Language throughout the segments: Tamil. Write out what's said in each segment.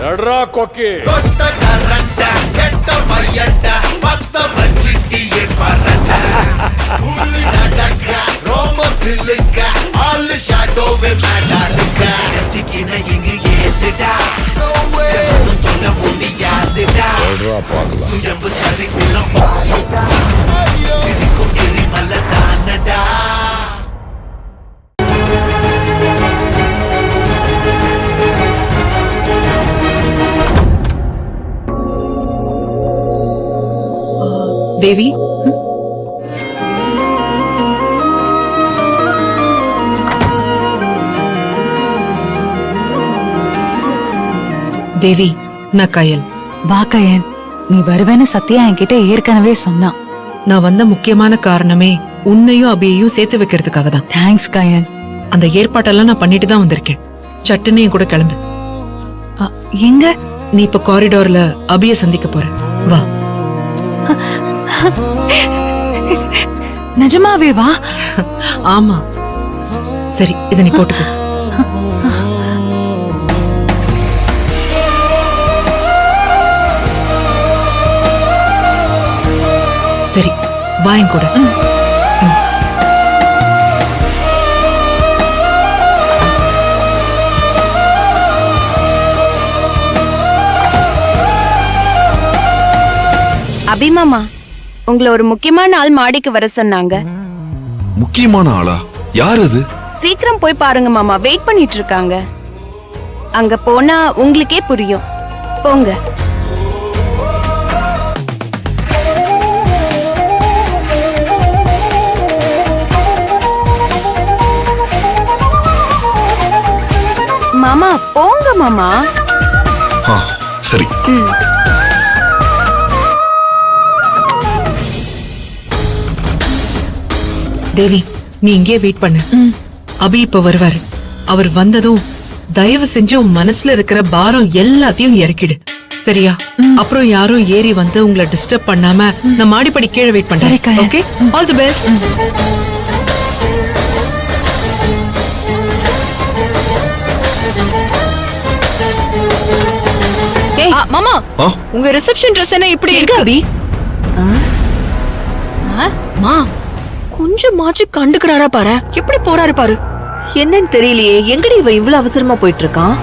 எட்ரா கொக்கி தேவி, தேவி, நான் கயல். வா கயல், நீ வருவேன்னு சத்யா என்கிட்ட ஏற்கனவே சொன்னான். நான் வந்த முக்கியமான காரணமே உன்னையும் அபியையும் சேர்த்து வைக்கிறதுக்காக தான். தேங்க்ஸ் கயல். அந்த ஏற்பாட்டெல்லாம் நான் பண்ணிட்டு தான் வந்திருக்கேன். சட்டுன்னு என் கூட கிளம்பு. எங்க? நீ இப்ப காரிடார்ல அபிய சந்திக்க போற. வா. நிஜமாவே வா? ஆமா. சரி, இத நீ போட்டுக்கோ. சரி, வா என் கூட. அபிமாமா, உங்களை ஒரு முக்கியமான ஆள் மாடிக்கு வர சொன்னாங்க. முக்கியமான ஆளா? யார் அது? சீக்கிரம் போய் பாருங்க மாமா, வெயிட் பண்ணிட்டு இருக்காங்க. அங்க போனா உங்களுக்கே புரியும். போங்க. மாமா போங்க மாமா. சரி. தேவி, நீ இங்கே வெயிட் பண்ணு. அபி இப்ப வருவாரு. அவர் வந்ததும் தயவு செஞ்சு உன் மனசுல இருக்கிற பாரம் எல்லாத்தையும் இறக்கிடு, சரியா? அப்புறம் யாரும் ஏறி வந்து உங்களை டிஸ்டர்ப் பண்ணாம நான் மாடிப்படி கீழே வெயிட் பண்றேன். Okay, all the best. மாமா, உங்க ரிசப்ஷன் ட்ரெஸ் என்ன இப்படி இருக்கு? அபி மா, கொஞ்சமாச்சு கண்டுக்கிறாரா பாரு, எப்படி போறாரு பாரு. என்னன்னு தெரியலையே, எங்கடி இவ இவ்வளவு அவசரமா போயிட்டு இருக்கான்?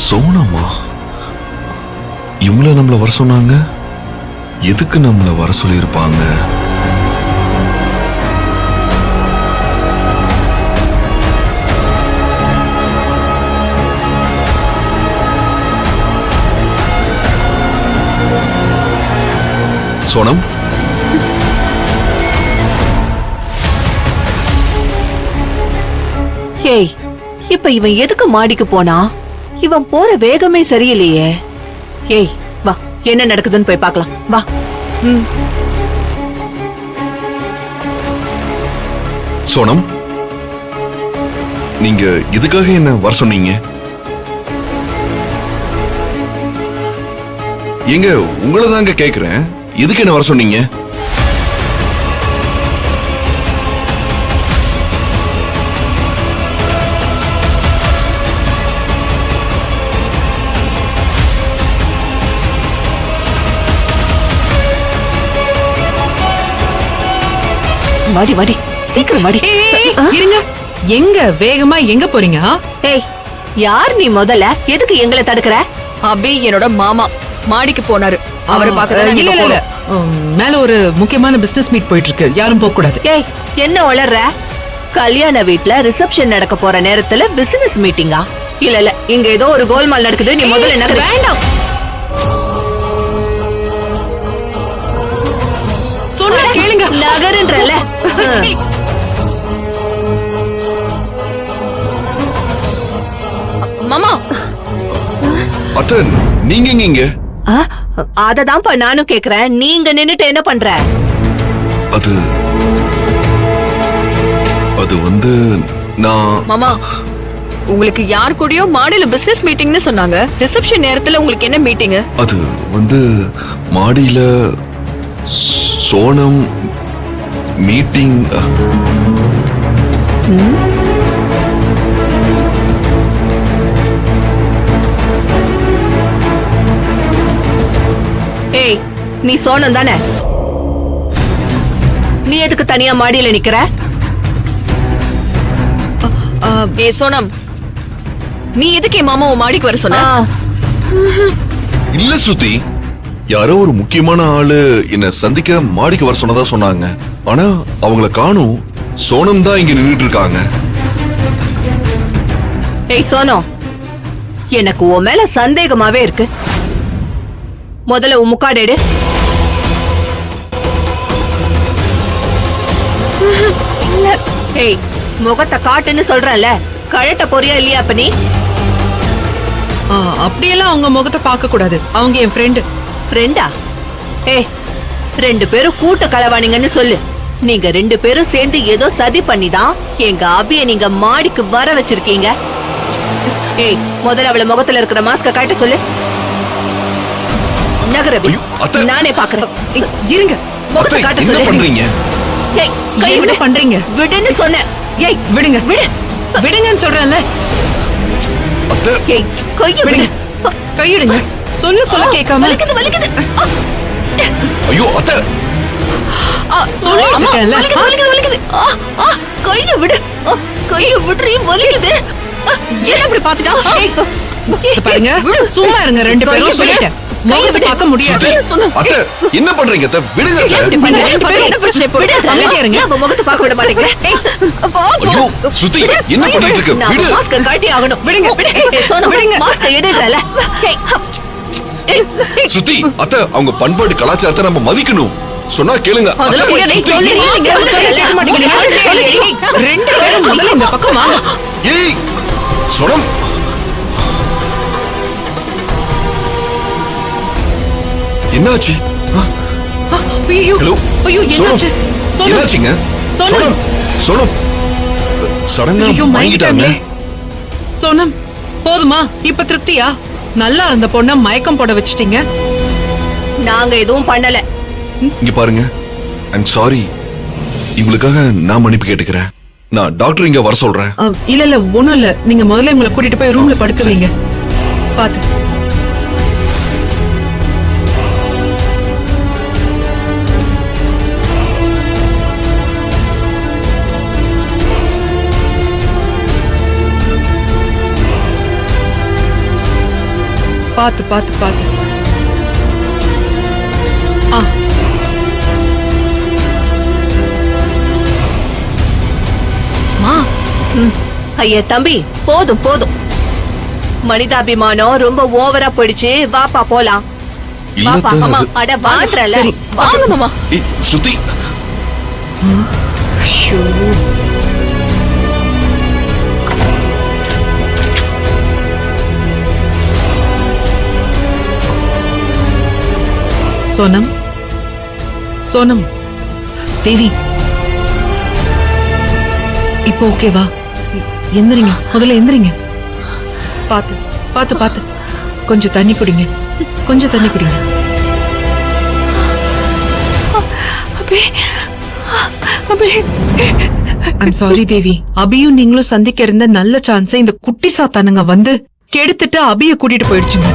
சோனம்மா, இவங்கள நம்மள வர சொன்னாங்க. எதுக்கு நம்மள வர சொல்லியிருப்பாங்க? சோனம், ஏய், இப்ப இவன் எதுக்கு மாடிக்கு போனா? இவன் போற வேகமே சரியில்லையே. ஏய் வா, என்ன நடக்குதுன்னு போய் பார்க்கலாம் வா. சோனம், நீங்க இதுக்காக என்ன வர சொன்னீங்க? எங்க உங்களை தாங்க கேக்குறேன், எதுக்கு என்ன வர சொன்னீங்க? வாடி வாடி, சீக்கிரம் வாடி. இருங்க, எங்க வேகமா எங்க போறீங்க? ஏய், யார் நீ? முதல்ல எதுக்கு எங்களை தடுக்கற? அபி என்னோட மாமா மாடிக்கு போனாரு, அவரை பார்க்க. இல்ல இல்ல, மேல ஒரு முக்கியமான பிசினஸ் மீட் போயிட்டு இருக்கு, யாரும் போக கூடாது. ஏய், என்ன உளற? கல்யாண வீட்ல ரிசப்ஷன் நடக்க போற நேரத்துல பிசினஸ் மீட்டிங்கா? இல்ல இல்ல, இங்க ஏதோ ஒரு கோல்மால் நடக்குது. நீ முதல்ல என்ன? வேண்டாம், சொன்னா கேளுங்க. நகருன்றல. மாமா அத்தை நீங்க எங்க இங்க? அததான்ப்பா நானும் கேக்குறேன். நீங்க நின்னுட்டு என்ன பண்ற? அது அது வந்து நான் மாமா உங்களுக்கு யார் கூடயோ மாடியில பிசினஸ் மீட்டிங்னு சொன்னாங்க. ரிசப்ஷன் நேரத்துல உங்களுக்கு என்ன மீட்டிங்? அது வந்து மாடியில சோனம் மீட்டிங். ஏய், நீ சோனம் தானே? நீ எதுக்கு தனியா மாடியில நிக்கிற? ஏ சோனம், நீ எதுக்கு என் மாமா உன் மாடிக்கு வர சொன்ன? இல்ல ஸ்ருதி, யாரோ ஒரு முக்கியமான ஆளு என்ன சந்திக்க மாடிக்கு வர சொன்னதா சொன்னாங்க. ஆனா அவங்கள காணும். சோனம் தான் இங்க நின்னுட்டு இருக்காங்க. ஏய் சோனம், எனக்கு உன் மேல சந்தேகமாவே இருக்கு. முதல்ல உன் முக்காடு எடு. ஏய், முகத்தை காட்டுன்னு சொல்றல, கழட்ட போறியா இல்லையா? அப்ப நீ அப்படியெல்லாம் அவங்க முகத்தை பார்க்க கூடாது. அவங்க என் ஃப்ரெண்டு. ஃப்ரெண்டா? ஏய், 2 பேரும் கூட்டு களவானீங்கன்னு சொல்லு. நீங்க 2 பேரும் சேர்ந்து ஏதோ சதி பண்ணிதான் எங்க அபிய நீங்க மாடிக்கு வர வச்சிருக்கீங்க. ஏய், முதல்ல அவள முகத்துல இருக்கிற மாஸ்க காட்ட சொல்லு. நகரபி, ஐயோ, அத்தை. நானே பாக்குறேன். இருங்க. முகத்தை அத்தை, காட்ட என்ன சொல்லு. பண்றீங்க? ஏய், கை என்ன விடு. பண்றீங்க? விடுன்னு சொன்னேன். ஏய், விடுங்க. விடு. விடுங்கன்னு சொல்றேன்ல. அத்தை, ஏய், கைய விடு. விடுங்க. கையிடுங்க. சொல்ல கேட்காம. வலிக்குது, வலிக்குது. ஐயோ அத்தை, சொல்லிட்டு இருக்கேன்ல. வலிக்குது, வலிக்குது. கைய விடு. கைய விடுறீ, வலிக்குது. என்ன இப்படி பாத்துட்டா? இத பாருங்க, சும்மா இருங்க 2 பேரும். சொல்லிட்டேன், முகத்தை பார்க்க முடியாது. ஸ்ருதி, அத்தை என்ன பண்றீங்க? அத்தை விடுங்க அத்தை. நீங்க 2 பேரும் என்ன பிரச்சனை போட்டு அமைதியா இருங்க. ஏன் அவ முகத்தை பார்க்க விட மாட்டேங்கிற? ஏய், போ, போ. ஐயோ ஸ்ருதி, என்ன பண்ணிட்டு இருக்க? நான் விடு. மாஸ்க காட்டி ஆகணும். விடுங்க. ஏய், சோனு, விடுங்க. மாஸ்க எடுறல. ஏய், ஏய், ஏய். ஸ்ருதி, அத்தை அவங்க பண்பாடு கலாச்சாரத்தை நம்ம மதிக்கணும். சொன்னா கேளுங்க. அதெல்லாம் அத்தை, முடியாது. ஸ்ருதி. சொல்லு, நீங்க சொல்ல கேட்க மாட்டேங்கிறீங்க. ஏய், 2 பேரும் முதல்ல இந்த பக்கம் வாங்க. ஏய் சோனம், என்னாச்சு? ஐயோ, ஹலோ ஐயோ, என்னாச்சு? சோனம். என்னாச்சுங்க? சோனம். சோனம், சோனம் சடனா ஐயோ, வாங்கிட்டாங்க. மயங்கிட்டாங்களே. சோனம், போதுமா? இப்ப திருப்தியா? நல்லா இருந்த பொண்ண மயக்கம் போட வச்சிட்டீங்க. நாங்க எதுவும் பண்ணல. இங்க பாருங்க, ஐம் சாரி. இவங்களுக்காக நான் மன்னிப்பு கேட்டுக்கிறேன். நான் டாக்டர் இங்க வர சொல்றேன். இல்ல ஒண்ணும் இல்ல. நீங்க முதல்ல உங்களை கூட்டிட்டு போய் ரூம்ல படுக்க வைங்க. பாத்து. பாத்து பாத்து பாத்து. ஐயா தம்பி, போதும் போதும். மனிதாபிமானம் ரொம்ப ஓவரா போயிடுச்சு. வாப்பா போலாம். இல்ல வாப்பா. அத்தை, அம்மா, அது- அட வான்றல. சரி. வாங்க மாமா. ஏய், ஸ்ருதி, ஐயோ. சோனம், சோனம், தேவி, இப்போ ஓகேவா? எந்திரிங்க, முதல்ல எந்திரிங்க. பாத்து பாத்து பாத்து. கொஞ்சம் தண்ணி குடிங்க. கொஞ்சம் தண்ணி குடிங்க. ஐம் சாரி தேவி. அபியும் நீங்களும் சந்திக்க இருந்த நல்ல சான்ஸை இந்த குட்டி சாத்தானுங்க வந்து கெடுத்துட்டு அபிய கூட்டிட்டு போயிடுச்சுங்க.